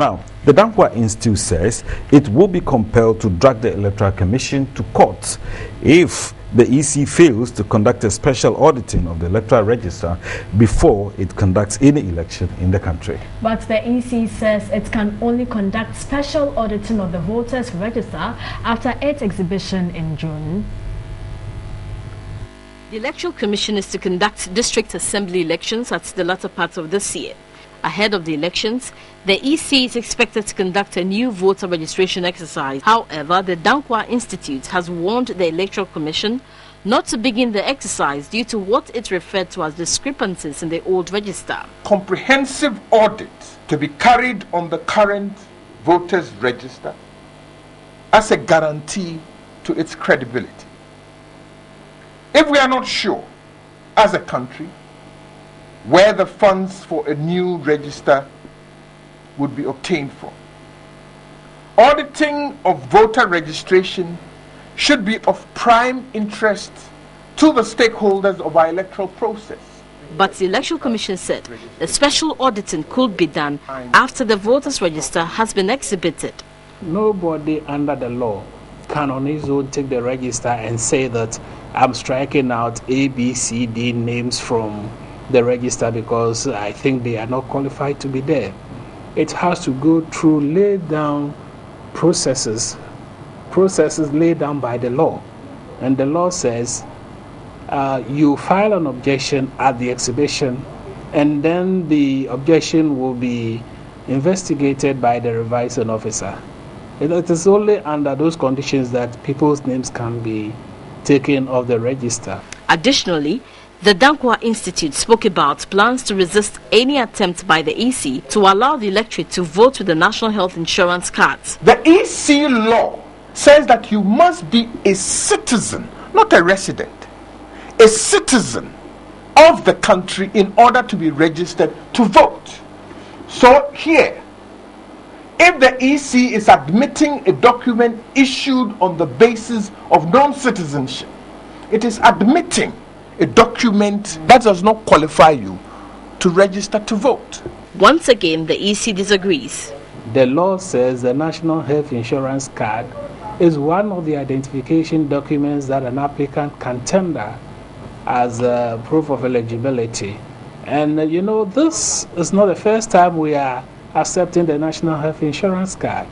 Now, the Dankwa Institute says it will be compelled to drag the Electoral Commission to court if the EC fails to conduct a special auditing of the Electoral Register before it conducts any election in the country. But the EC says it can only conduct special auditing of the Voters Register after its exhibition in June. The Electoral Commission is to conduct district assembly elections at the latter part of this year. Ahead of the elections, the EC is expected to conduct a new voter registration exercise. However, the Dankwa Institute has warned the Electoral Commission not to begin the exercise due to what it referred to as discrepancies in the old register. Comprehensive audit to be carried on the current voters register as a guarantee to its credibility. If we are not sure as a country where the funds for a new register would be obtained from, auditing of voter registration should be of prime interest to the stakeholders of our electoral process. But the Electoral Commission said the special auditing could be done after the voters register has been exhibited. Nobody under the law can on his own take the register and say that I'm striking out A, B, C, D names from the register because I think they are not qualified to be there. It has to go through laid down processes laid down by the law. And the law says you file an objection at the exhibition, and then the objection will be investigated by the revising officer. It is only under those conditions that people's names can be taken off the register. Additionally, the Dankwa Institute spoke about plans to resist any attempt by the EC to allow the electorate to vote with the National Health Insurance cards. The EC law says that you must be a citizen, not a resident, a citizen of the country in order to be registered to vote. So here, if the EC is admitting a document issued on the basis of non-citizenship, it is admitting a document that does not qualify you to register to vote. Once again, the EC disagrees. The law says the National Health Insurance card is one of the identification documents that an applicant can tender as a proof of eligibility. And this is not the first time we are accepting the National Health Insurance card.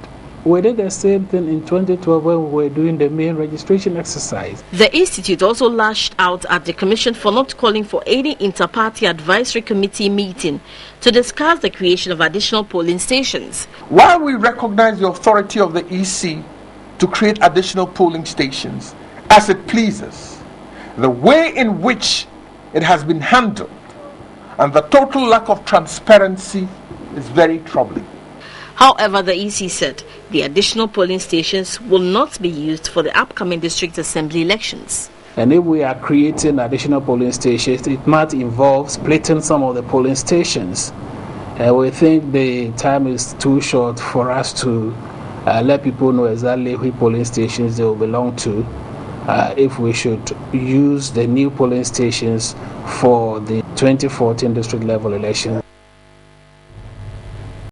We did the same thing in 2012 when we were doing the main registration exercise. The Institute also lashed out at the Commission for not calling for any inter-party advisory committee meeting to discuss the creation of additional polling stations. While we recognize the authority of the EC to create additional polling stations as it pleases, the way in which it has been handled and the total lack of transparency is very troubling. However, the EC said the additional polling stations will not be used for the upcoming district assembly elections. And if we are creating additional polling stations, it might involve splitting some of the polling stations. We think the time is too short for us to let people know exactly which polling stations they will belong to if we should use the new polling stations for the 2014 district level elections.